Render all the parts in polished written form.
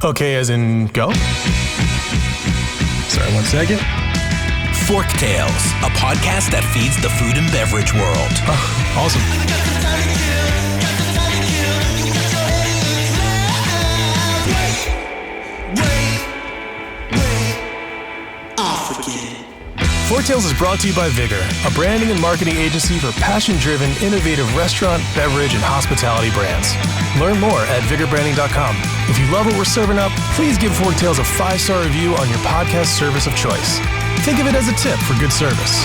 Okay, as in go? Sorry, 1 second. Forktales, a podcast that feeds the food and beverage world. Oh, awesome. Forktales is brought to you by Vigor, a branding and marketing agency for passion-driven, innovative restaurant, beverage, and hospitality brands. Learn more at vigorbranding.com. If you love what we're serving up, please give Forktales a 5-star review on your podcast service of choice. Think of it as a tip for good service.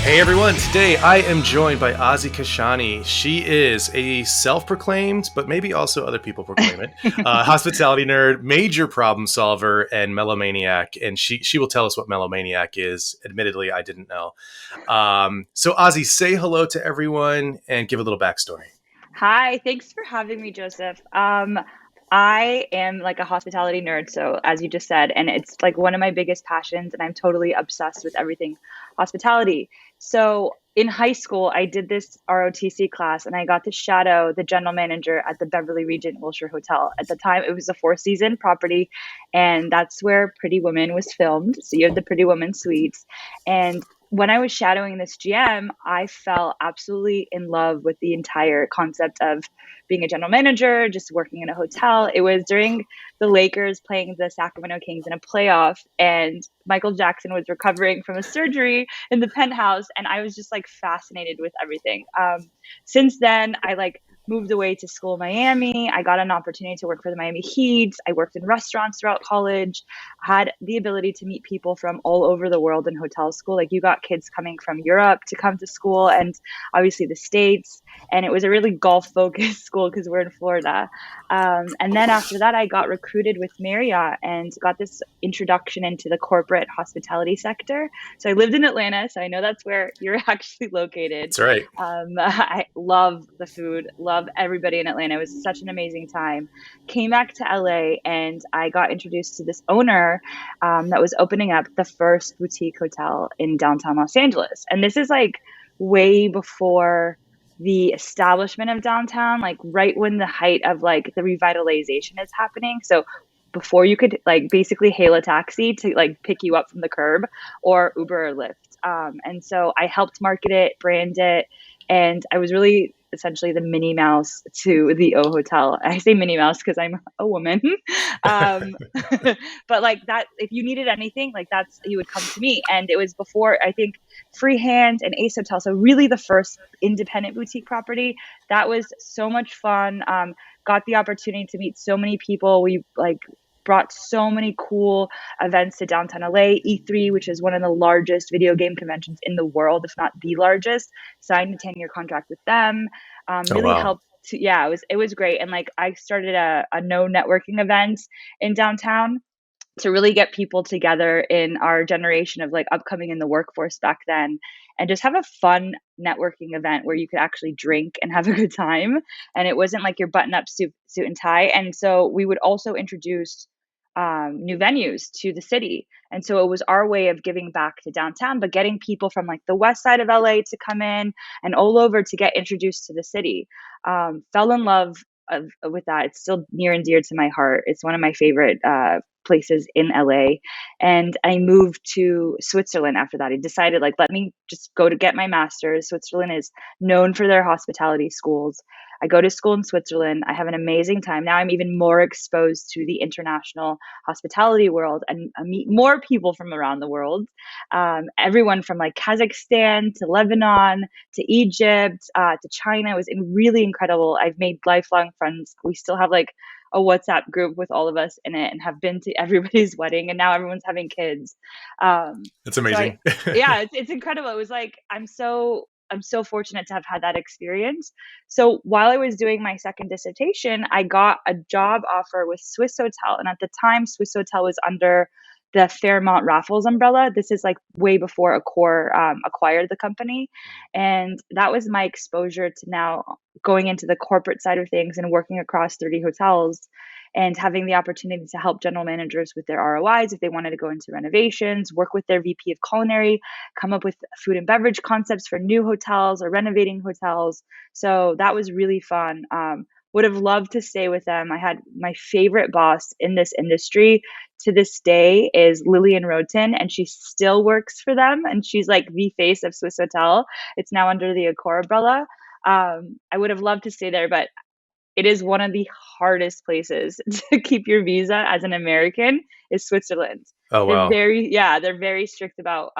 Hey everyone, today I am joined by Azzi Kashani. She is a self-proclaimed, but maybe also other people proclaim it, hospitality nerd, major problem solver, and melomaniac. And she will tell us what melomaniac is. Admittedly, I didn't know. So Azzi, say hello to everyone and give a little backstory. Hi, thanks for having me, Joseph. I am like a hospitality nerd, so as you just said, and it's like one of my biggest passions, and I'm totally obsessed with everything hospitality. So in high school, I did this ROTC class, and I got to shadow the general manager at the Beverly Regent Wilshire Hotel. At the time, it was a 4-season property, and that's where Pretty Woman was filmed. So you have the Pretty Woman suites. And when I was shadowing this GM, I fell absolutely in love with the entire concept of being a general manager, just working in a hotel. It was during the Lakers playing the Sacramento Kings in a playoff, and Michael Jackson was recovering from a surgery in the penthouse, and I was just like fascinated with everything. Since then, I moved away to school in Miami. I got an opportunity to work for the Miami Heat. I worked in restaurants throughout college, had the ability to meet people from all over the world in hotel school. Like you got kids coming from Europe to come to school and obviously the States. And it was a really golf focused school because we're in Florida. And then after that, I got recruited with Marriott and got this introduction into the corporate hospitality sector. So I lived in Atlanta. So I know that's where you're actually located. That's right. I love the food, love everybody in Atlanta. It was such an amazing time. Came back to LA and I got introduced to this owner that was opening up the first boutique hotel in downtown Los Angeles. And this is like way before the establishment of downtown, like right when the height of like the revitalization is happening. So before you could like basically hail a taxi to like pick you up from the curb or Uber or Lyft. And so I helped market it, brand it, and I was really essentially the Minnie Mouse to the O Hotel. I say Minnie Mouse because I'm a woman. But like that, if you needed anything, like that's, you would come to me. And it was before, I think, Freehand and Ace Hotel. So really the first independent boutique property. That was so much fun. Got the opportunity to meet so many people. We like brought so many cool events to downtown LA. E3, which is one of the largest video game conventions in the world, if not the largest, signed a 10-year contract with them. Helped to, yeah, it was great. And like I started a no networking event in downtown to really get people together in our generation of like upcoming in the workforce back then, and just have a fun networking event where you could actually drink and have a good time. And it wasn't like your button up suit and tie. And so we would also introduce new venues to the city. And so it was our way of giving back to downtown, but getting people from like the west side of LA to come in and all over to get introduced to the city. Fell in love with that. It's still near and dear to my heart. It's one of my favorite places in LA. And I moved to Switzerland after that. I decided like, let me just go to get my master's. Switzerland is known for their hospitality schools. I go to school in Switzerland. I have an amazing time. Now I'm even more exposed to the international hospitality world and I meet more people from around the world. Everyone from like Kazakhstan to Lebanon to Egypt to China. It was really incredible. I've made lifelong friends. We still have like a WhatsApp group with all of us in it and have been to everybody's wedding, and now everyone's having kids. That's amazing. So it's incredible. It was like, I'm so fortunate to have had that experience. So while I was doing my second dissertation, I got a job offer with Swiss Hotel. And at the time, Swiss Hotel was under the Fairmont Raffles umbrella. This is like way before Accor acquired the company. And that was my exposure to now going into the corporate side of things and working across 30 hotels and having the opportunity to help general managers with their ROIs if they wanted to go into renovations, work with their VP of culinary, come up with food and beverage concepts for new hotels or renovating hotels. So that was really fun. Would have loved to stay with them. I had my favorite boss in this industry to this day is Lillian Roten, and she still works for them. And she's like the face of Swiss Hotel. It's now under the Accor umbrella. I would have loved to stay there, but it is one of the hardest places to keep your visa as an American is Switzerland. Oh, wow. They're very strict about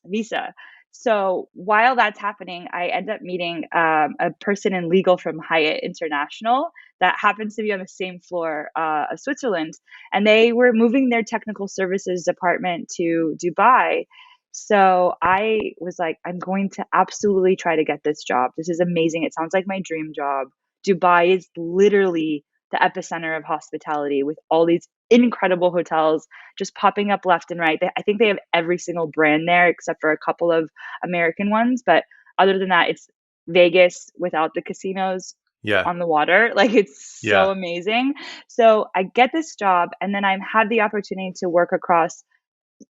visa. So while that's happening, I end up meeting a person in legal from Hyatt International that happens to be on the same floor of Switzerland. And they were moving their technical services department to Dubai. So I was like, I'm going to absolutely try to get this job. This is amazing. It sounds like my dream job. Dubai is literally the epicenter of hospitality with all these incredible hotels just popping up left and right. I think they have every single brand there except for a couple of American ones. But other than that, it's Vegas without the casinos Yeah. on the water. Like it's so Yeah. amazing. So I get this job and then I had the opportunity to work across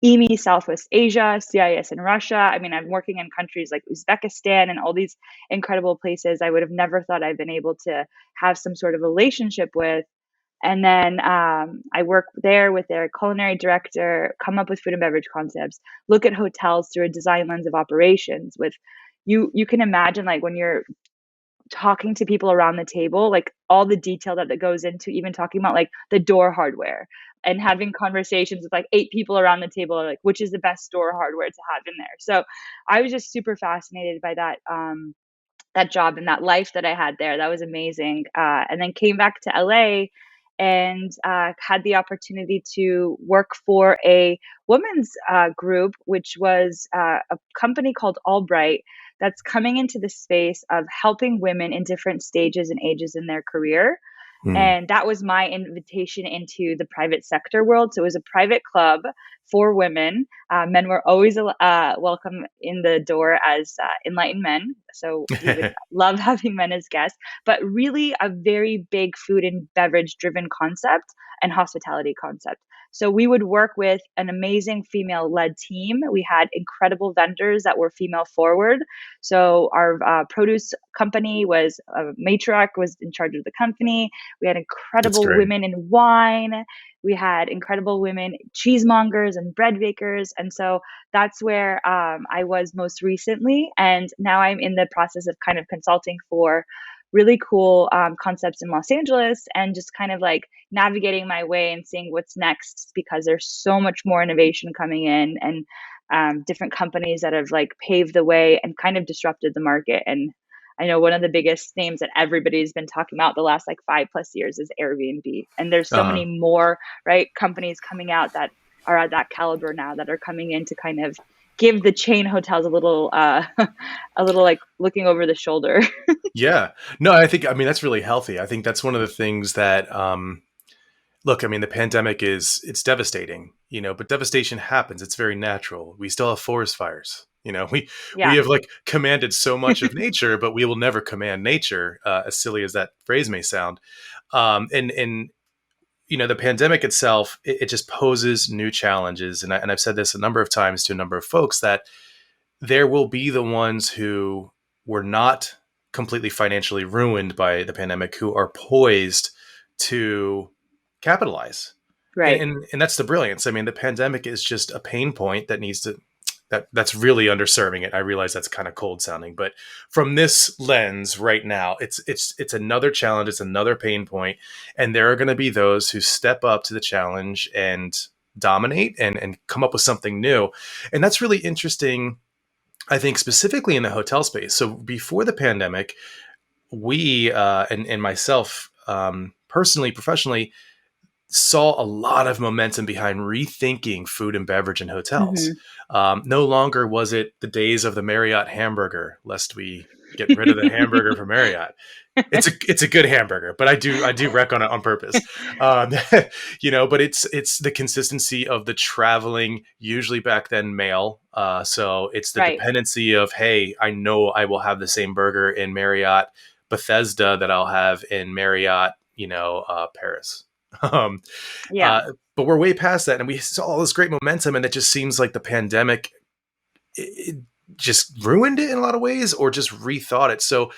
EME, Southwest Asia, CIS in Russia. I mean, I'm working in countries like Uzbekistan and all these incredible places I would have never thought I'd been able to have some sort of relationship with. And then I work there with their culinary director, come up with food and beverage concepts, look at hotels through a design lens of operations. With you can imagine like when you're talking to people around the table, like all the detail that goes into even talking about like the door hardware and having conversations with like 8 people around the table, like which is the best door hardware to have in there. So I was just super fascinated by that job and that life that I had there. That was amazing. And then came back to LA and had the opportunity to work for a women's group, which was a company called Albright that's coming into the space of helping women in different stages and ages in their career. Hmm. And that was my invitation into the private sector world. So it was a private club for women. Men were always welcome in the door as enlightened men. So we would love having men as guests, but really a very big food and beverage driven concept and hospitality concept. So we would work with an amazing female led team. We had incredible vendors that were female forward. So our produce company was a matriarch was in charge of the company. We had That's incredible great. women in wine. We had incredible women cheesemongers and bread bakers. And so that's where I was most recently. And now I'm in the process of kind of consulting for really cool concepts in Los Angeles and just kind of like navigating my way and seeing what's next because there's so much more innovation coming in and different companies that have like paved the way and kind of disrupted the market. And I know one of the biggest names that everybody's been talking about the last like 5+ years is Airbnb. And there's so Uh-huh. many more, right, companies coming out that are at that caliber now that are coming in to kind of give the chain hotels a little a little like looking over the shoulder. Yeah. No, I mean, that's really healthy. I think that's one of the things that, look, I mean, the pandemic it's devastating, but devastation happens. It's very natural. We still have forest fires. We Yeah. have like commanded so much of nature, but we will never command nature, as silly as that phrase may sound. And the pandemic itself, it just poses new challenges. And I've said this a number of times to a number of folks that there will be the ones who were not completely financially ruined by the pandemic who are poised to capitalize. And, Right. and and that's the brilliance. I mean, the pandemic is just a pain point that needs to that's really underserving it. I realize that's kind of cold sounding, but from this lens right now, it's another challenge, it's another pain point, and there are going to be those who step up to the challenge and dominate and come up with something new. And that's really interesting, I think, specifically in the hotel space. So before the pandemic, we and myself, personally, professionally, saw a lot of momentum behind rethinking food and beverage in hotels. Hmm. No longer was it the days of the Marriott hamburger, lest we Get rid of the hamburger from Marriott. It's a good hamburger, but I do wreck on it on purpose. Um, but it's the consistency of the traveling, usually back then mail. So it's the Right. dependency of, hey, I know I will have the same burger in Marriott Bethesda that I'll have in Marriott, Paris. Um, Yeah. but we're way past that, and we saw all this great momentum, and it just seems like the pandemic it just ruined it in a lot of ways, or just rethought it. So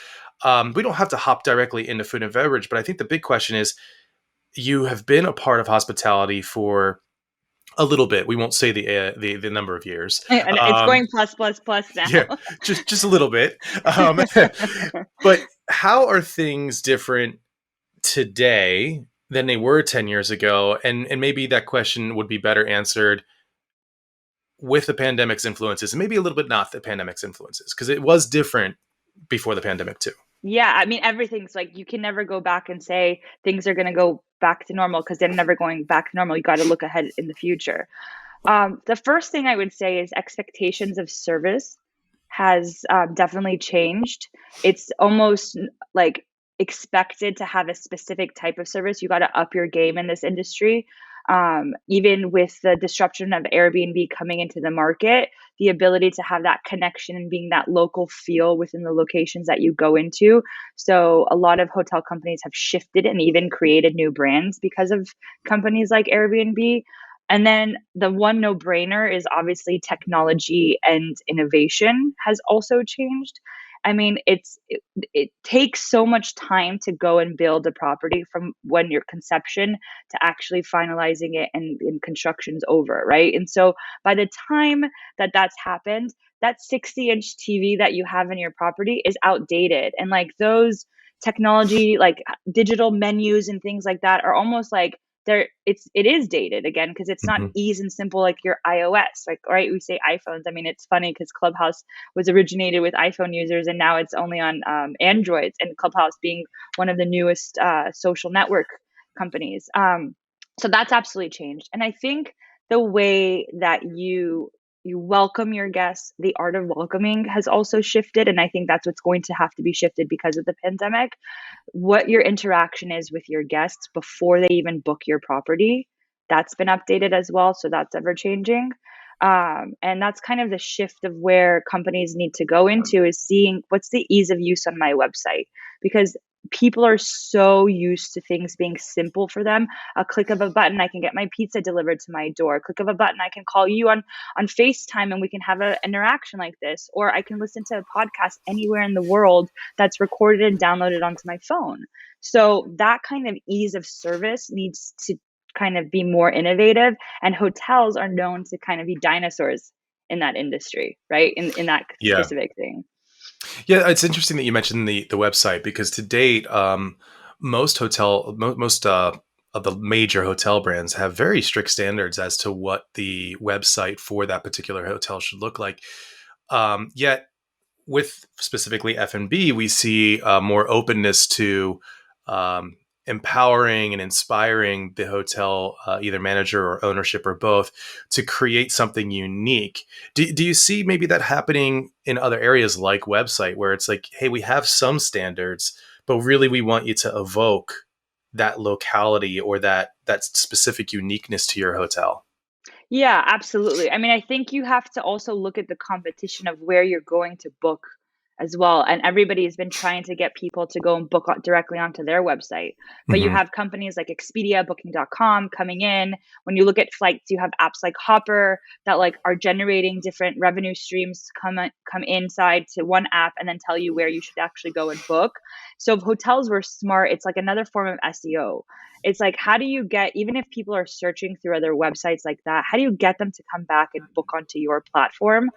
we don't have to hop directly into food and beverage, but I think the big question is, you have been a part of hospitality for a little bit. We won't say the number of years. And it's going plus Yeah, now. just a little bit. But how are things different today than they were 10 years ago? And maybe that question would be better answered with the pandemic's influences, and maybe a little bit not the pandemic's influences, because it was different before the pandemic too. Yeah, I mean, everything's like, you can never go back and say things are going to go back to normal, because they're never going back to normal. You got to look ahead in the future. The first thing I would say is expectations of service has definitely changed. It's almost like expected to have a specific type of service. You got to up your game in this industry. Even with the disruption of Airbnb coming into the market, the ability to have that connection and being that local feel within the locations that you go into. So a lot of hotel companies have shifted and even created new brands because of companies like Airbnb. And then the one no brainer is obviously technology and innovation has also changed. I mean, it takes so much time to go and build a property from when your conception to actually finalizing it and construction's over, right? And so by the time that that's happened, that 60-inch TV that you have in your property is outdated. And like those technology, like digital menus and things like that are almost like it is dated again, because it's not Mhm. easy and simple like your iOS, like, right, we say iPhones. I mean, it's funny because Clubhouse was originated with iPhone users, and now it's only on Androids, and Clubhouse being one of the newest social network companies. So that's absolutely changed. And I think the way that you welcome your guests, the art of welcoming has also shifted, and I think that's what's going to have to be shifted because of the pandemic. What your interaction is with your guests before they even book your property, that's been updated as well, so that's ever changing. And that's kind of the shift of where companies need to go into, is seeing what's the ease of use on my website, because people are so used to things being simple for them. A click of a button, I can get my pizza delivered to my door. A click of a button, I can call you on FaceTime and we can have an interaction like this, or I can listen to a podcast anywhere in the world that's recorded and downloaded onto my phone. So that kind of ease of service needs to kind of be more innovative, and hotels are known to kind of be dinosaurs in that industry, right? In that Yeah. specific thing. Yeah, it's interesting that you mentioned the website, because to date, most of the major hotel brands have very strict standards as to what the website for that particular hotel should look like. Yet, with specifically F&B, we see more openness to um, empowering and inspiring the hotel, either manager or ownership or both, to create something unique. Do you see maybe that happening in other areas like website, where it's like, hey, we have some standards, but really we want you to evoke that locality or that specific uniqueness to your hotel? Yeah, absolutely. I mean, I think you have to also look at the competition of where you're going to book as well. And everybody has been trying to get people to go and book directly onto their website. But you Hmm. have companies like Expedia, Booking.com coming in. When you look at flights, you have apps like Hopper that like are generating different revenue streams to come inside to one app and then tell you where you should actually go and book. So if hotels were smart, it's like another form of SEO. It's like, how do you get, even if people are searching through other websites like that, how do you get them to come back and book onto your platform?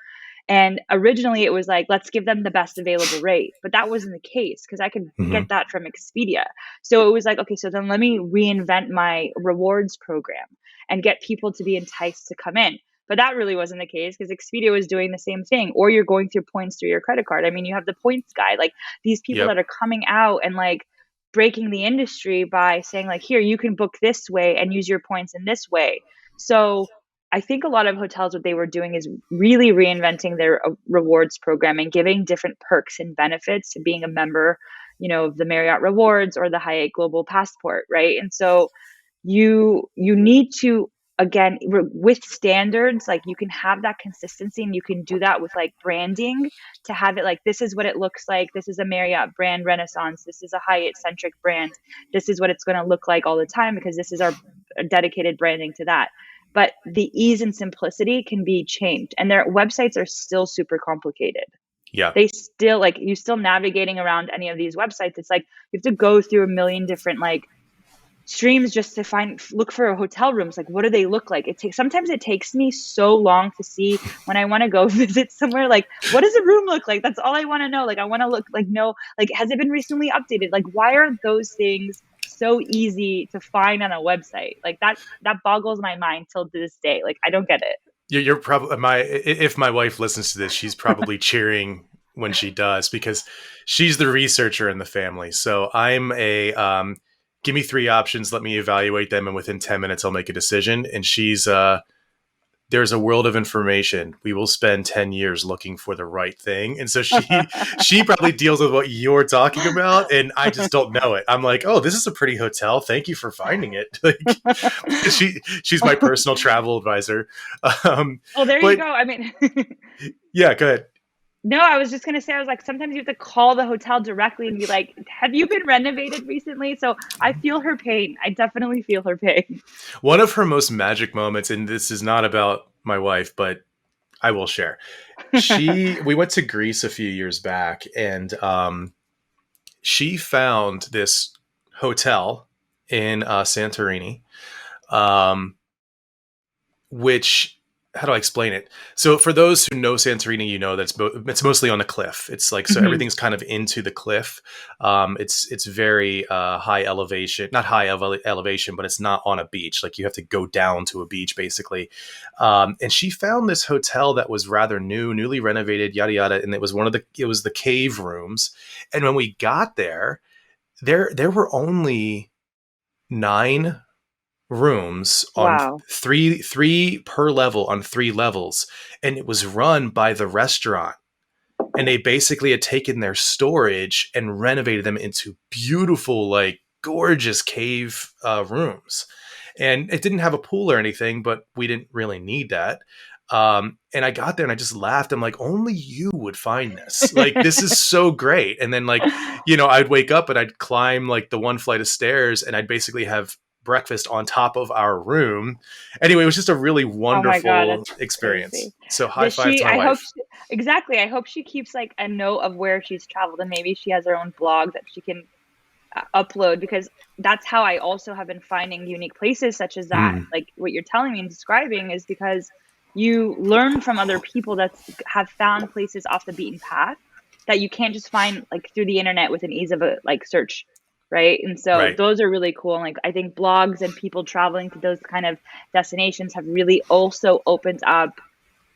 And originally it was like, let's give them the best available rate. But that wasn't the case, because I could get Hmm. that from Expedia. So it was like, okay, so then let me reinvent my rewards program and get people to be enticed to come in. But that really wasn't the case, because Expedia was doing the same thing. Or you're going through points through your credit card. I mean, you have the points guy, like these people that Yep. are coming out and like breaking the industry by saying like, here, you can book this way and use your points in this way. So I think a lot of hotels, what they were doing is really reinventing their rewards program and giving different perks and benefits to being a member, of the Marriott Rewards or the Hyatt Global Passport, right? And so you need to, again, with standards, like you can have that consistency, and you can do that with like branding, to have it like, this is what it looks like, this is a Marriott brand renaissance, this is a Hyatt centric brand, this is what it's going to look like all the time, because this is our dedicated branding to that. But the ease and simplicity can be changed, and their websites are still super complicated. Yeah. They still, like, you still navigating around any of these websites, it's like you have to go through a million different like streams just to look for hotel rooms. Like, what do they look like? Sometimes it takes me so long to see, when I want to go visit somewhere, like, what does a room look like? That's all I want to know. Like, I want to look, like, know, like, has it been recently updated? Like, why are those things so easy to find on a website? Like, that boggles my mind till this day. Like, I don't get it. You're probably if my wife listens to this, she's probably cheering when she does, because she's the researcher in the family. So I'm give me 3 options, let me evaluate them, and within 10 minutes I'll make a decision. And she's there's a world of information. We will spend 10 years looking for the right thing. And so she probably deals with what you're talking about, and I just don't know it. I'm like, oh, this is a pretty hotel, thank you for finding it. Like, she's my personal travel advisor. Well, there you go. I mean, yeah, go ahead. no, I was just going to say, I was like, sometimes you have to call the hotel directly and be like, have you been renovated recently? So I feel her pain. I definitely feel her pain. One of her most magic moments, and this is not about my wife, but I will share. We went to Greece a few years back, and she found this hotel in Santorini, which, how do I explain it? So for those who know Santorini, it's mostly on a cliff. It's like, so everything's kind of into the cliff. It's very high elevation, not high elevation, but it's not on a beach. Like, you have to go down to a beach basically. And she found this hotel that was rather newly renovated, yada yada, and it was the cave rooms. And when we got there were only 9 rooms on Wow. three per level on 3 levels, and it was run by the restaurant, and they basically had taken their storage and renovated them into beautiful, like, gorgeous cave rooms. And it didn't have a pool or anything, but we didn't really need that. And I got there and I just laughed. I'm like, only you would find this. Like, this is so great. And then, like, I'd wake up and I'd climb like the 1 flight of stairs, and I'd basically have breakfast on top of our room. Anyway, it was just a really wonderful experience. Crazy. So high five to my wife. Exactly. I hope she keeps like a note of where she's traveled, and maybe she has her own blog that she can upload, because that's how I also have been finding unique places such as that. Like what you're telling me and describing is because you learn from other people that have found places off the beaten path that you can't just find like through the internet with an ease of a like search. Right. And so those are really cool. And like, I think blogs and people traveling to those kind of destinations have really also opened up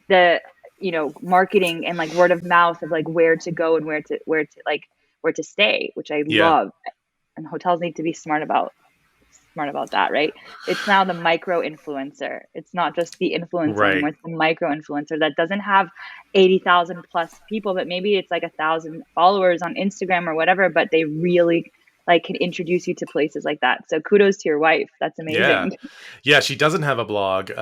the, marketing and like word of mouth of like where to go and where to stay, which I love. And hotels need to be smart about that. Right. It's now the micro influencer. It's not just the influencer anymore. It's the micro influencer that doesn't have 80,000 plus people, but maybe it's like 1,000 followers on Instagram or whatever, but they really like can introduce you to places like that. So kudos to your wife. That's amazing. Yeah. She doesn't have a blog,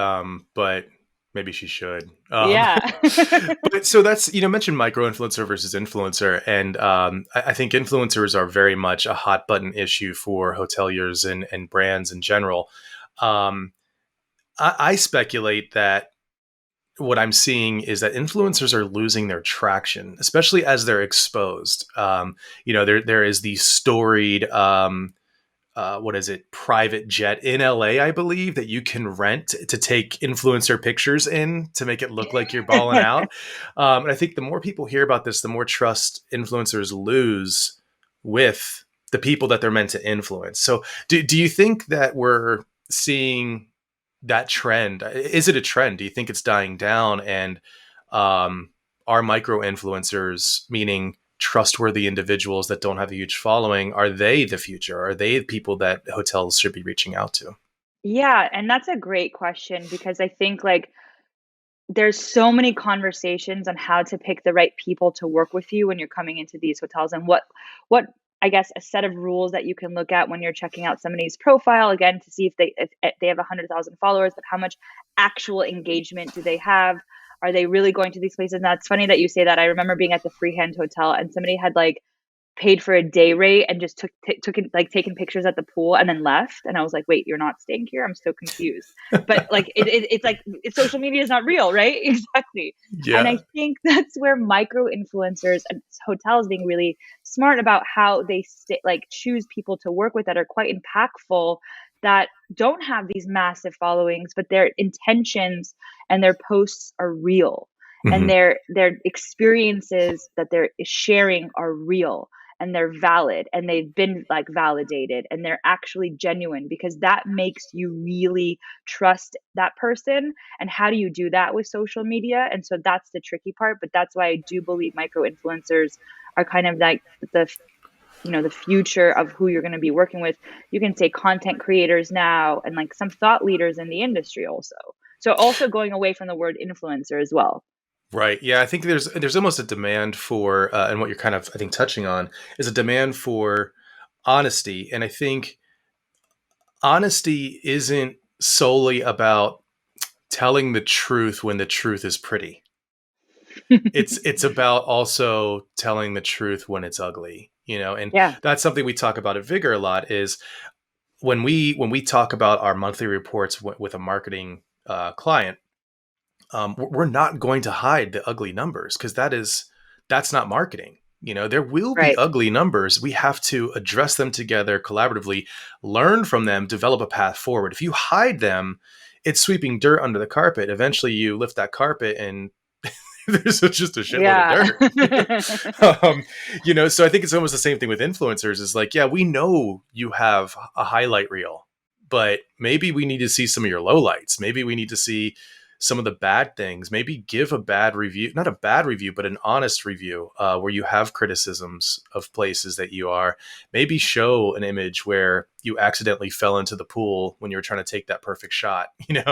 but maybe she should. But so that's, mentioned micro influencer versus influencer. And I think influencers are very much a hot button issue for hoteliers and brands in general. I speculate that what I'm seeing is that influencers are losing their traction, especially as they're exposed. There is the storied, private jet in LA, I believe, that you can rent to take influencer pictures in to make it look like you're balling out. And I think the more people hear about this, the more trust influencers lose with the people that they're meant to influence. So do you think that we're seeing that trend? Is it a trend? Do you think it's dying down? And are micro influencers, meaning trustworthy individuals that don't have a huge following, are they the future? Are they the people that hotels should be reaching out to? Yeah, and that's a great question because I think like there's so many conversations on how to pick the right people to work with you when you're coming into these hotels and what I guess a set of rules that you can look at when you're checking out somebody's profile again to see if they have 100,000 followers, but how much actual engagement do they have? Are they really going to these places? And that's funny that you say that. I remember being at the Freehand Hotel and somebody had like paid for a day rate and just took it like taken pictures at the pool and then left. And I was like, wait, you're not staying here? I'm so confused. But like it's like social media is not real, right? Exactly. And I Yeah. think that's where micro influencers and hotels being really smart about how they like choose people to work with that are quite impactful that don't have these massive followings, but their intentions and their posts are real and Hmm. their experiences that they're sharing are real and they're valid and they've been like validated and they're actually genuine because that makes you really trust that person. And how do you do that with social media? And so that's the tricky part, but that's why I do believe micro influencers are kind of like the the future of who you're going to be working with. You can say content creators now and like some thought leaders in the industry also. So also going away from the word influencer as well. Right. Yeah, I think there's almost a demand for, and what you're kind of I think touching on is a demand for honesty, and I think honesty isn't solely about telling the truth when the truth is pretty. It's about also telling the truth when it's ugly, and Yeah. that's something we talk about at Vigor a lot. Is when we talk about our monthly reports with a marketing client, we're not going to hide the ugly numbers because that's not marketing. There will be Right. ugly numbers. We have to address them together collaboratively, learn from them, develop a path forward. If you hide them, it's sweeping dirt under the carpet. Eventually, you lift that carpet and there's just a shitload of Yeah. dirt. So I think it's almost the same thing with influencers. Is like, yeah, we know you have a highlight reel, but maybe we need to see some of your lowlights. Maybe we need to see some of the bad things. Maybe give a bad review, not a bad review, but an honest review where you have criticisms of places that you are. Maybe show an image where you accidentally fell into the pool when you were trying to take that perfect shot, in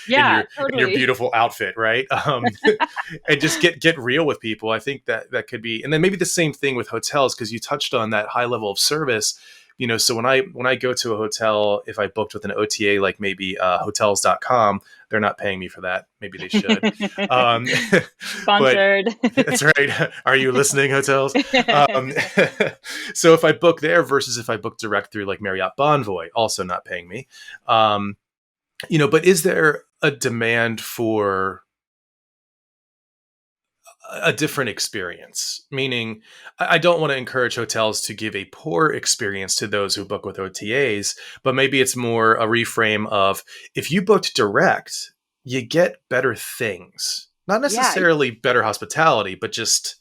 Yeah, your totally. beautiful outfit, right? And just get real with people. I think that could be, and then maybe the same thing with hotels because you touched on that high level of service. So when I go to a hotel, if I booked with an OTA like maybe hotels.com, they're not paying me for that. Maybe they should. Um, but Sponsored. that's right. Are you listening, hotels? Um, so if I book there versus if I book direct through like Marriott Bonvoy, also not paying me. But is there a demand for a different experience? Meaning, I don't want to encourage hotels to give a poor experience to those who book with OTAs, but maybe it's more a reframe of if you booked direct, you get better things. Not Yeah. necessarily better hospitality, but just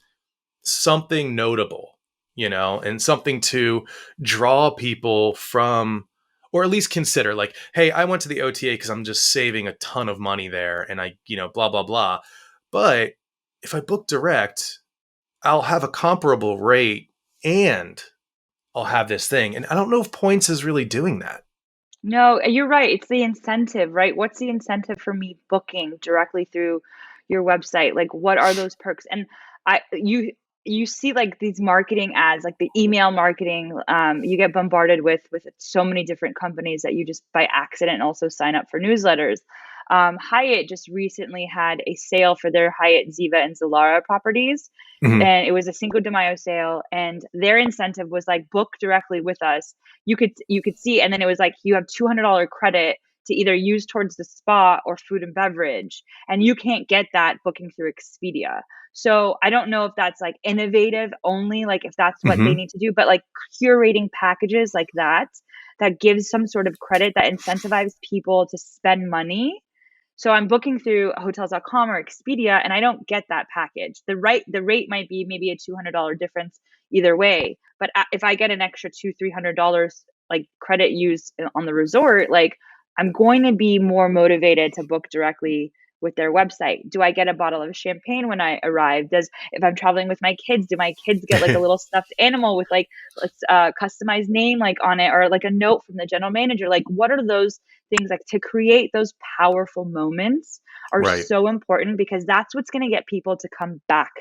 something notable, and something to draw people from, or at least consider like, hey, I went to the OTA because I'm just saving a ton of money there and blah, blah, blah. But if I book direct, I'll have a comparable rate and I'll have this thing. And I don't know if points is really doing that. No, you're right. It's the incentive, right? What's the incentive for me booking directly through your website? Like, what are those perks? And I, you see like these marketing ads, like the email marketing, you get bombarded with so many different companies that you just by accident also sign up for newsletters. Hyatt just recently had a sale for their Hyatt Ziva and Zilara properties, Mhm. and it was a Cinco de Mayo sale, and their incentive was like book directly with us. You could see, and then it was like you have $200 credit to either use towards the spa or food and beverage, and you can't get that booking through Expedia. So I don't know if that's like innovative only, like if that's what they Mhm. need to do, but like curating packages like that gives some sort of credit that incentivizes people to spend money. So I'm booking through hotels.com or Expedia and I don't get that package. The rate might be maybe a $200 difference either way, but if I get an extra $300 like credit used on the resort, like I'm going to be more motivated to book directly with their website? Do I get a bottle of champagne when I arrive? If I'm traveling with my kids, do my kids get like a little stuffed animal with like customized name like on it, or like a note from the general manager? Like, what are those things, like to create those powerful moments are Right. so important, because that's what's going to get people to come back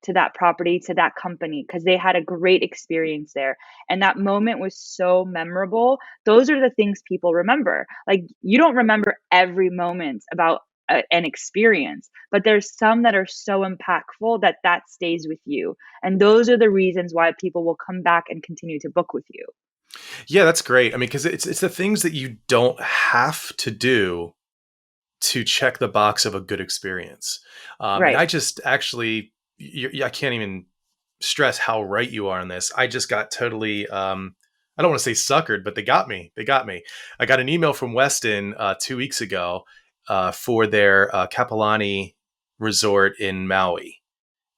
to that property, to that company, because they had a great experience there. And that moment was so memorable. Those are the things people remember. Like, you don't remember every moment about an experience, but there's some that are so impactful that stays with you. And those are the reasons why people will come back and continue to book with you. Yeah, that's great. I mean, because it's the things that you don't have to do to check the box of a good experience. And Right. I just actually, I can't even stress how right you are on this. I just got totally, I don't want to say suckered, but they got me. They got me. I got an email from Weston 2 weeks ago for their Kapolani resort in Maui.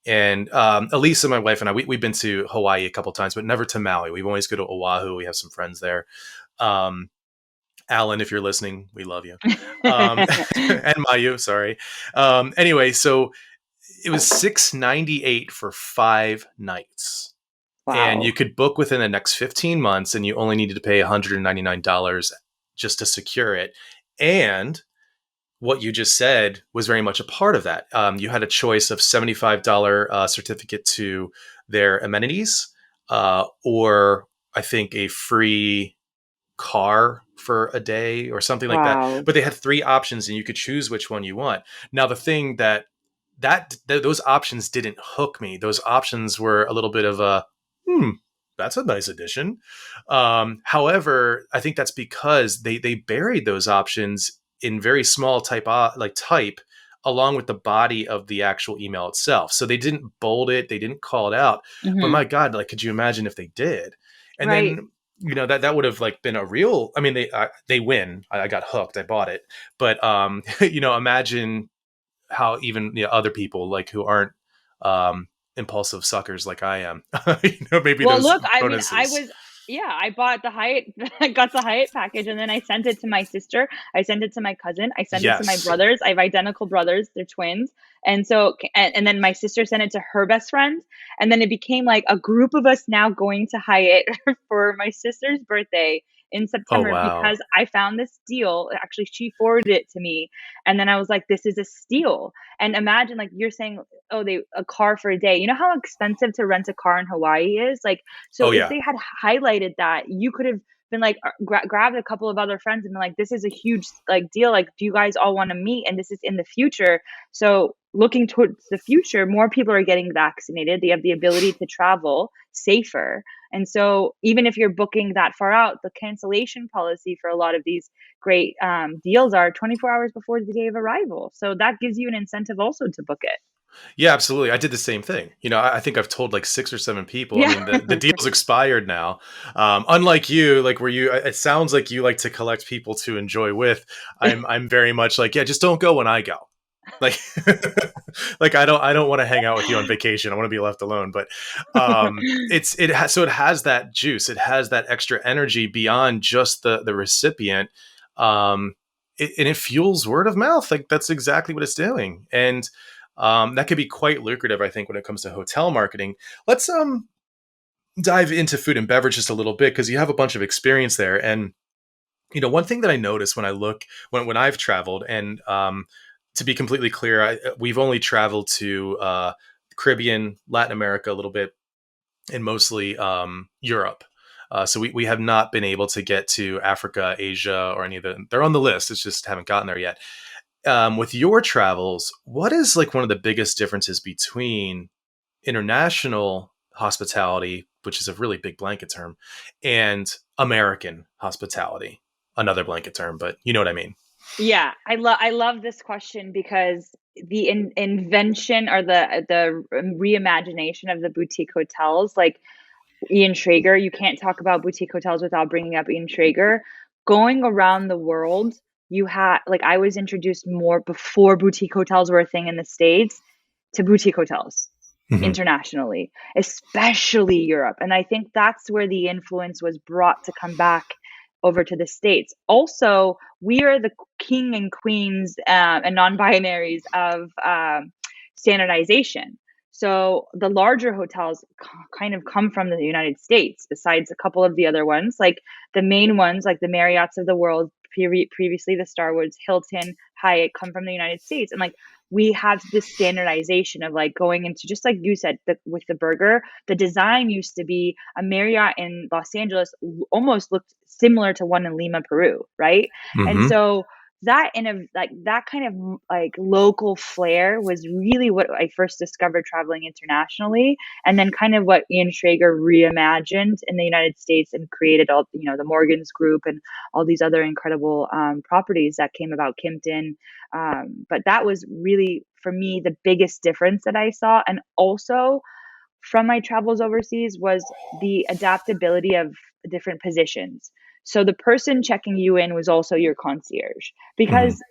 And Elisa, my wife, and we've been to Hawaii a couple times, but never to Maui. We've always go to Oahu. We have some friends there. Alan, if you're listening, we love you. And Mayu, sorry. Anyway, so it was $698 for 5 nights. And you Wow. could book within the next 15 months, and you only needed to pay $199 just to secure it. And what you just said was very much a part of that. You had a choice of $75 certificate to their amenities, or I think a free car for a day or something like that. Wow. But they had 3 options, and you could choose which one you want. Now, the thing that those options didn't hook me. Those options were a little bit of a that's a nice addition. However, I think that's because they buried those options in very small type along with the body of the actual email itself. So they didn't bold it, they didn't call it out. But Hmm. my God, like, could you imagine if they did? And Right. then that would have like been a real. I mean, they win. I got hooked. I bought it. But imagine how even other people like who aren't impulsive suckers like I am, maybe Well, those look, I mean, bonuses. yeah, I bought the Hyatt, I got the Hyatt package, and then I sent it to my sister. I sent it to my cousin. I sent it to my Yes. brothers. I have identical brothers. They're twins. And so, and then my sister sent it to her best friend. And then it became like a group of us now going to Hyatt for my sister's birthday in Oh September, wow. because I found this deal. Actually, she forwarded it to me. And then I was like, this is a steal. And imagine, like you're saying, oh, a car for a day. You know how expensive to rent a car in Hawaii is? Like, so Oh if yeah. they had highlighted that, you could have been like, grabbed a couple of other friends and been like, this is a huge like deal. Like, do you guys all want to meet? And this is in the future. So looking towards the future, more people are getting vaccinated. They have the ability to travel safer. And so even if you're booking that far out, the cancellation policy for a lot of these great deals are 24 hours before the day of arrival. So that gives you an incentive also to book it. Yeah, absolutely. I did the same thing. I think I've told like 6 or 7 people. I Yeah. mean, the deal's expired now. Unlike you, like where it sounds like you like to collect people to enjoy with. I'm very much like, yeah, just don't go when I go. Like, like I don't want to hang out with you on vacation. I want to be left alone. But it has that juice. It has that extra energy beyond just the recipient. And it fuels word of mouth. Like that's exactly what it's doing. And that could be quite lucrative, I think, when it comes to hotel marketing. Let's dive into food and beverage just a little bit because you have a bunch of experience there. And one thing that I notice when I look when I've traveled, and to be completely clear, we've only traveled to Caribbean, Latin America a little bit, and mostly Europe. So we have not been able to get to Africa, Asia, or any of them. They're on the list. It's just haven't gotten there yet. With your travels, what is like one of the biggest differences between international hospitality, which is a really big blanket term, and American hospitality, another blanket term, but you know what I mean? Yeah, I love this question, because the invention, or the reimagination of the boutique hotels, like Ian Schrager, you can't talk about boutique hotels without bringing up Ian Schrager. Going around the world, you had, like, I was introduced more before boutique hotels were a thing in the States to boutique hotels Hmm. internationally, especially Europe. And I think that's where the influence was brought to come back over to the States. Also, we are the king and queens and non-binaries of standardization. So the larger hotels kind of come from the United States, besides a couple of the other ones, like the main ones, like the Marriotts of the world, previously the Starwoods, Hilton, Hyatt, come from the United States. And like we have this standardization of like going into, just like you said, with the burger, the design used to be a Marriott in Los Angeles almost looked similar to one in Lima, Peru, right? And Mm-hmm. so that in a like that kind of like local flair was really what I first discovered traveling internationally, and then kind of what Ian Schrager reimagined in the United States and created all, the Morgans Group and all these other incredible properties that came about, Kimpton. But that was really, for me, the biggest difference that I saw. And also from my travels overseas was the adaptability of different positions. So the person checking you in was also your concierge, Mm-hmm. because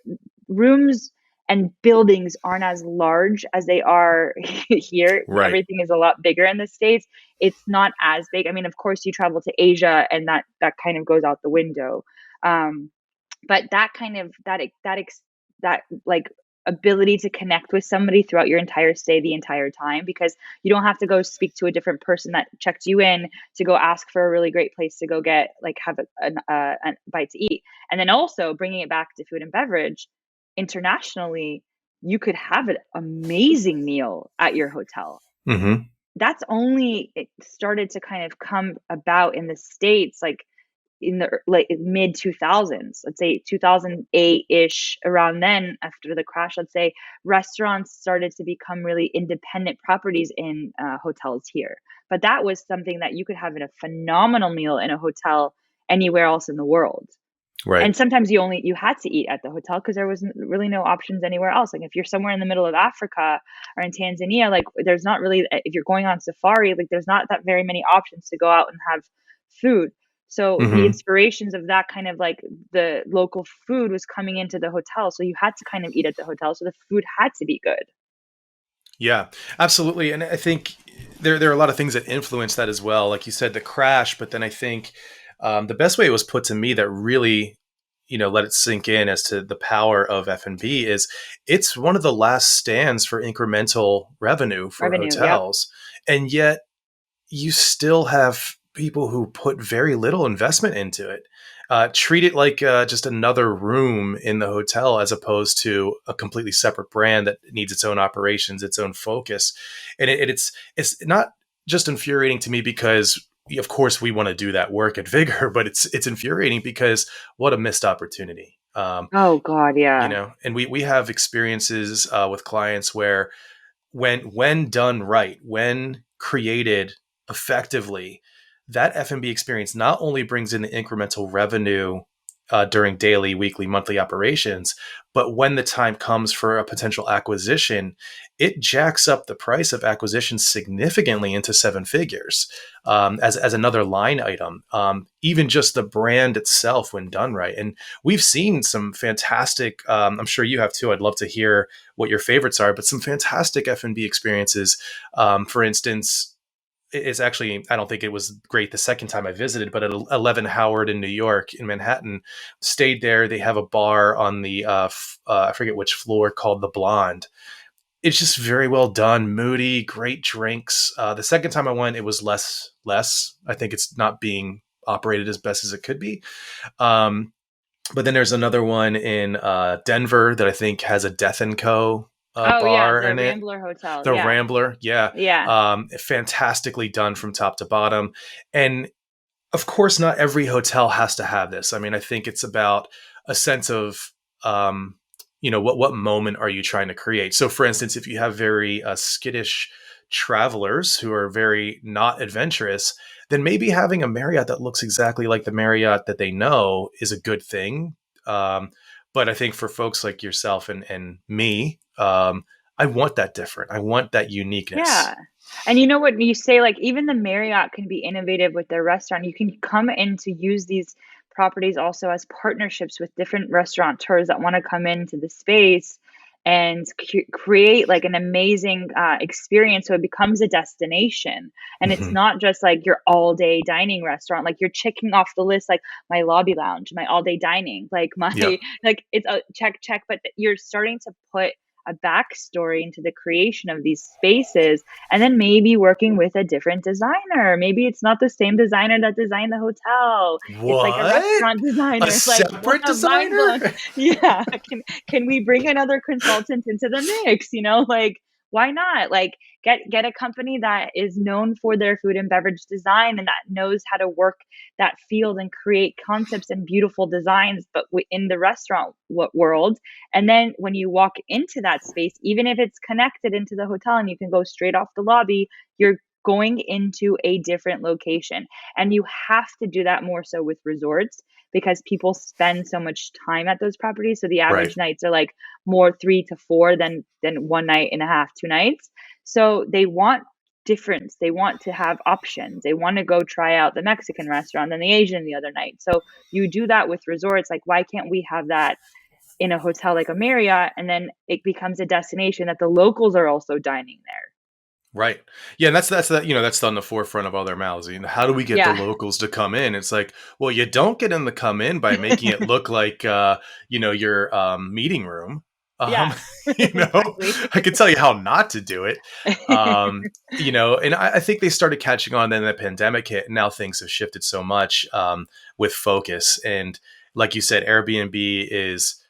rooms and buildings aren't as large as they are here. Right. Everything is a lot bigger in the States. It's not as big. I mean, of course, you travel to Asia and that kind of goes out the window. Um, but that kind of that like ability to connect with somebody throughout your entire stay, the entire time, because you don't have to go speak to a different person that checked you in to go ask for a really great place to go get, like, have a bite to eat. And then also bringing it back to food and beverage, internationally, you could have an amazing meal at your hotel. Mm-hmm. That's only, it started to kind of come about in the States, like in the like mid 2000s, let's say 2008-ish, around then, after the crash, let's say, restaurants started to become really independent properties in hotels here. But that was something that you could have in a phenomenal meal in a hotel anywhere else in the world. Right. And sometimes you had to eat at the hotel because there was really no options anywhere else. Like if you're somewhere in the middle of Africa or in Tanzania, like there's not really, if you're going on safari, like there's not that very many options to go out and have food. So the Mm-hmm. inspirations of that kind of like the local food was coming into the hotel. So you had to kind of eat at the hotel. So the food had to be good. Yeah, absolutely. And I think there are a lot of things that influence that as well. Like you said, the crash, but then I think the best way it was put to me that really, let it sink in as to the power of F&B is it's one of the last stands for incremental revenue for Revenue. Yep. hotels. And yet you still have people who put very little investment into it. Treat it like just another room in the hotel, as opposed to a completely separate brand that needs its own operations, its own focus. And it's not just infuriating to me because, of course, we want to do that work at Vigor, but it's infuriating because what a missed opportunity. Oh God. Yeah. And we have experiences with clients where when done right, when created effectively, that F&B experience not only brings in the incremental revenue during daily, weekly, monthly operations, but when the time comes for a potential acquisition, it jacks up the price of acquisition significantly into seven figures as another line item. Even just the brand itself, when done right, and we've seen some fantastic. I'm sure you have too. I'd love to hear what your favorites are, but some fantastic F&B experiences. For instance, it's actually, I don't think it was great the second time I visited, but at 11 Howard in New York, in Manhattan, stayed there. They have a bar on the, I forget which floor, called The Blonde. It's just very well done, moody, great drinks. The second time I went, it was less. I think it's not being operated as best as it could be. But then there's another one in Denver that I think has a Death and Co. Oh yeah, Bar the in it. Rambler Hotel. The Yeah. Rambler, yeah. Yeah. Fantastically done from top to bottom. And of course, not every hotel has to have this. I mean, I think it's about a sense of, what moment are you trying to create? So, for instance, if you have very skittish travelers who are very not adventurous, then maybe having a Marriott that looks exactly like the Marriott that they know is a good thing. But I think for folks like yourself and me, I want that different. I want that uniqueness. Yeah. And you know what you say, like even the Marriott can be innovative with their restaurant. You can come in to use these properties also as partnerships with different restaurateurs that want to come into the space and create like an amazing experience, so it becomes a destination. And it's Mhm. not just like your all day dining restaurant, like you're checking off the list, like my lobby lounge, my all day dining, like my Yep. like it's a check, but you're starting to put a backstory into the creation of these spaces, and then maybe working with a different designer. Maybe it's not the same designer that designed the hotel. It's like a What? restaurant A designer. It's like, separate mind designer? blown. Yeah. Can we bring another consultant into the mix? Like, why not? Like, get a company that is known for their food and beverage design and that knows how to work that field and create concepts and beautiful designs, but in the restaurant world. And then when you walk into that space, even if it's connected into the hotel and you can go straight off the lobby, you're going into a different location. And you have to do that more so with resorts, because people spend so much time at those properties. So the Right. average nights are like more 3 to 4 than one night and a half, 2 nights. So they want difference. They want to have options. They want to go try out the Mexican restaurant and the Asian the other night. So you do that with resorts. Like, why can't we have that in a hotel like a Marriott? And then it becomes a destination that the locals are also dining there. Right. Yeah, and that's that, that's on the forefront of all their mouths. How do we get the Yeah. locals to come in? It's like, well, you don't get them to come in by making it look like your meeting room. Um, Yeah. Exactly. I can tell you how not to do it. And I think they started catching on then the pandemic hit, and now things have shifted so much with focus. And like you said, Airbnb is,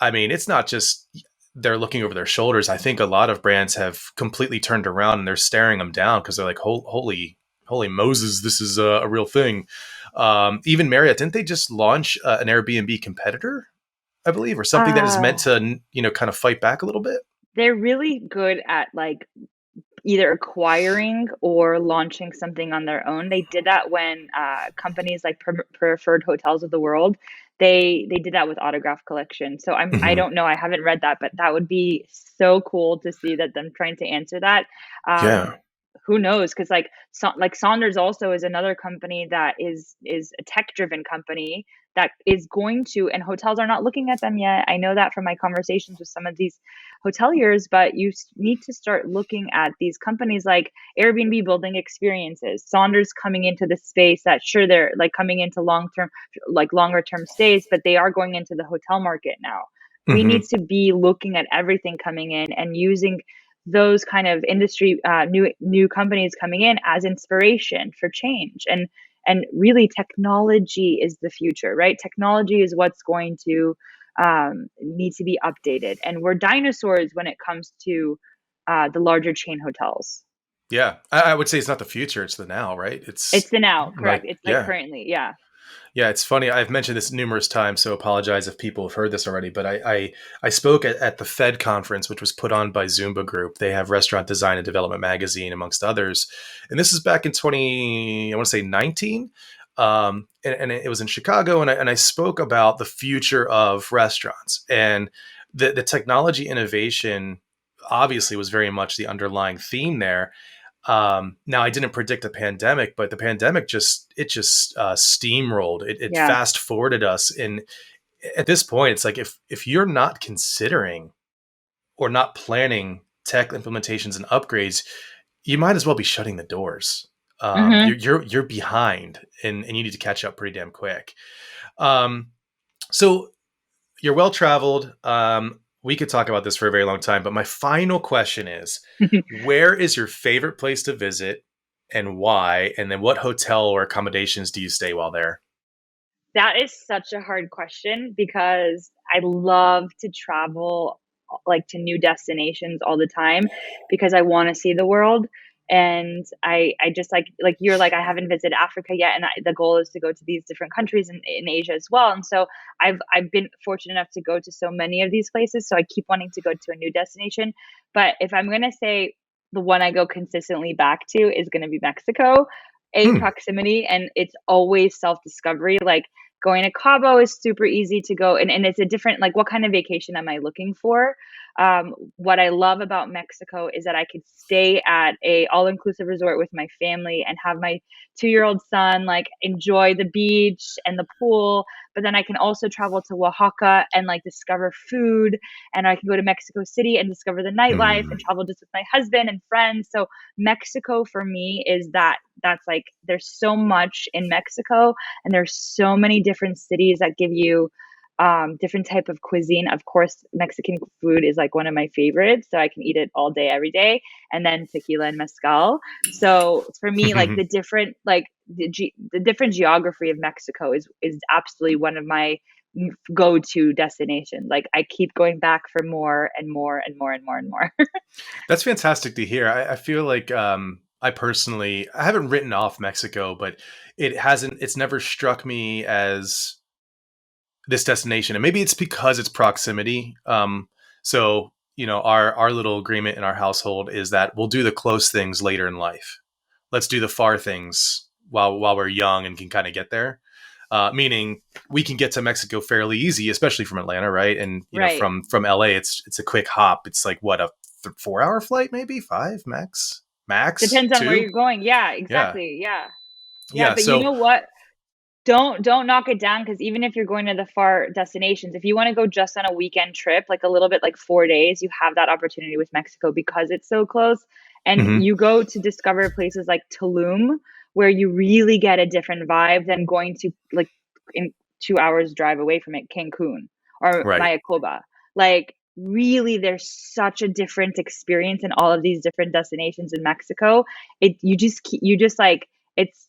I mean, it's not just they're looking over their shoulders. I think a lot of brands have completely turned around and they're staring them down because they're like, holy Moses, this is a real thing. Even Marriott, didn't they just launch an Airbnb competitor, I believe, or something that is uh meant to, kind of fight back a little bit? they're really good at like either acquiring or launching something on their own. They did that when companies like Preferred Hotels of the World, they did that with Autograph Collection. So I Hmm. don't know, I haven't read that, but that would be so cool to see that them trying to answer that. Um, Yeah. who knows? Because like Saunders also is another company that is a tech driven company that is going to, and hotels are not looking at them yet. I know that from my conversations with some of these hoteliers, but you need to start looking at these companies like Airbnb building experiences, Saunders coming into the space that, sure, they're like coming into longer term stays, but they are going into the hotel market now. We need Hmm. to be looking at everything coming in and using those kind of industry new companies coming in as inspiration for change. And really, technology is the future, right? Technology is what's going to need to be updated. And we're dinosaurs when it comes to the larger chain hotels. Yeah. I would say it's not the future, it's the now, right? It's It's the now, correct? like, It's like yeah. currently, yeah. Yeah, it's funny. I've mentioned this numerous times, so apologize if people have heard this already. But I spoke at the Fed conference, which was put on by Zumba Group. They have Restaurant Design and Development Magazine, amongst others. And this is back in 20, I want to say 19. And it was in Chicago. And I spoke about the future of restaurants. And the technology innovation obviously was very much the underlying theme there. Now I didn't predict a pandemic, but the pandemic just steamrolled. It Yeah. fast forwarded us, and at this point, it's like if you're not considering or not planning tech implementations and upgrades, you might as well be shutting the doors. Hmm. You're behind, and you need to catch up pretty damn quick. Um, so you're well traveled. We could talk about this for a very long time, but my final question is, where is your favorite place to visit and why? And then what hotel or accommodations do you stay while there? That is such a hard question because I love to travel like to new destinations all the time because I want to see the world. And I just like you're like, I haven't visited Africa yet, and the goal is to go to these different countries in Asia as well. And so I've been fortunate enough to go to so many of these places, so I keep wanting to go to a new destination. But if I'm gonna say the one I go consistently back to is gonna be Mexico. A, Hmm. proximity, and it's always self discovery. Like, going to Cabo is super easy to go, and it's a different, like, what kind of vacation am I looking for? What I love about Mexico is that I could stay at a all-inclusive resort with my family and have my 2-year-old son like enjoy the beach and the pool, but then I can also travel to Oaxaca and like discover food, and I can go to Mexico City and discover the nightlife and travel just with my husband and friends. So Mexico for me is that's like there's so much in Mexico, and there's so many different cities that give you different type of cuisine. Of course, Mexican food is like one of my favorites, so I can eat it all day, every day. And then tequila and mezcal. So for me, like the different, like the different geography of Mexico is absolutely one of my go-to destinations. Like I keep going back for more and more and more and more and more. That's fantastic to hear. I feel like I personally, I haven't written off Mexico, but it's never struck me as this destination. And maybe it's because it's proximity. So, our little agreement in our household is that we'll do the close things later in life. Let's do the far things while we're young and can kind of get there. Meaning we can get to Mexico fairly easy, especially from Atlanta, right? And Right. From LA, it's a quick hop. It's like what, a 4-hour flight, maybe 5 max. Depends on 2? where you're going. Yeah, exactly. Yeah. Yeah. But So you know what? Don't knock it down, because even if you're going to the far destinations, if you want to go just on a weekend trip, like a little bit like 4 days, you have that opportunity with Mexico because it's so close. And Mhm. you go to discover places like Tulum, where you really get a different vibe than going to like in 2 hours drive away from it, Cancun or Right. Mayacoba. Like really, there's such a different experience in all of these different destinations in Mexico. You just like it's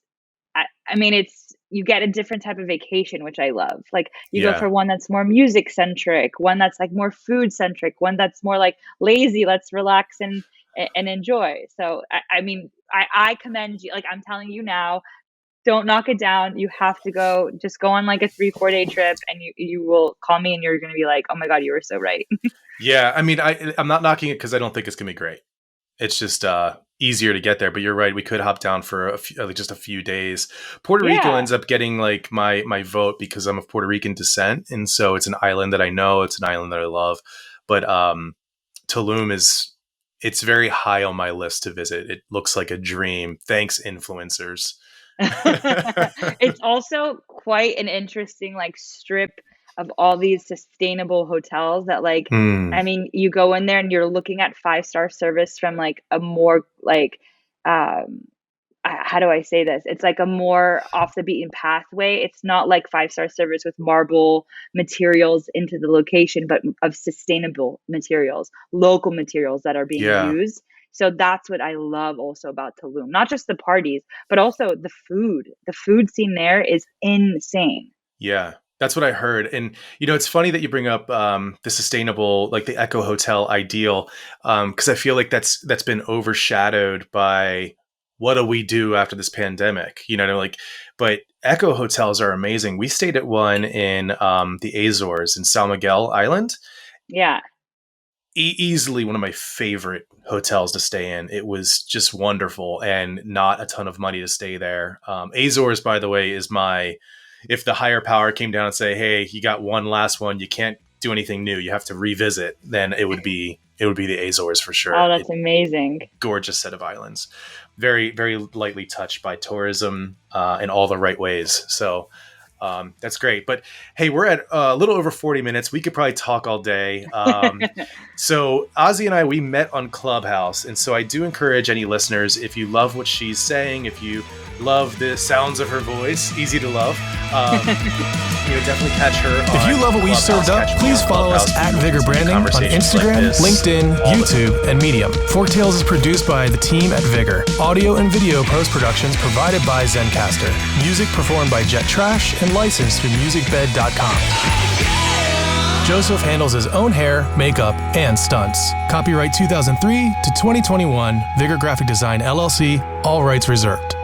I mean, you get a different type of vacation, which I love. Like you go Yeah. for one that's more music centric, one that's like more food centric, one that's more like lazy, let's relax and enjoy. So I mean, I commend you. Like I'm telling you now, don't knock it down. You have to go. Just go on like a 3-4 day trip, and you will call me, and you're gonna be like, oh my god, you were so right. Yeah. I mean, I'm not knocking it because I don't think it's gonna be great. It's just easier to get there. But you're right. We could hop down for just a few days. Puerto Rico Yeah. ends up getting like my vote because I'm of Puerto Rican descent, and so it's an island that I know. It's an island that I love. But Tulum it's very high on my list to visit. It looks like a dream. Thanks, influencers. It's also quite an interesting like strip of all these sustainable hotels that like Hmm. I mean you go in there and you're looking at 5-star service from like a more like um how do I say this? It's like a more off the beaten pathway. It's not like 5-star service with marble materials into the location, but of sustainable materials, local materials that are being Yeah. used. So that's what I love also about Tulum. Not just the parties, but also the food. The food scene there is insane. Yeah, that's what I heard. And it's funny that you bring up the sustainable, like the Eco Hotel ideal, because I feel like that's been overshadowed by what do we do after this pandemic? But Eco Hotels are amazing. We stayed at one in the Azores in San Miguel Island. Yeah. Easily one of my favorite hotels to stay in. It was just wonderful and not a ton of money to stay there. Azores, by the way, is if the higher power came down and say, hey, you got one last one, you can't do anything new, you have to revisit, then it would be the Azores for sure. Oh, that's amazing. Gorgeous set of islands. Very, very lightly touched by tourism in all the right ways. So that's great. But hey, we're at a little over 40 minutes. We could probably talk all day. So Azzi and we met on Clubhouse. And so I do encourage any listeners, if you love what she's saying, if you love the sounds of her voice, easy to love, definitely catch her on If you love what we served up, please follow us at Vigor Branding on Instagram, LinkedIn, YouTube, and Medium. Forktales is produced by the team at Vigor. Audio and video post-productions provided by Zencaster. Music performed by Jet Trash and licensed through musicbed.com. Joseph handles his own hair, makeup, and stunts. Copyright 2003 to 2021, Vigor Graphic Design LLC, all rights reserved.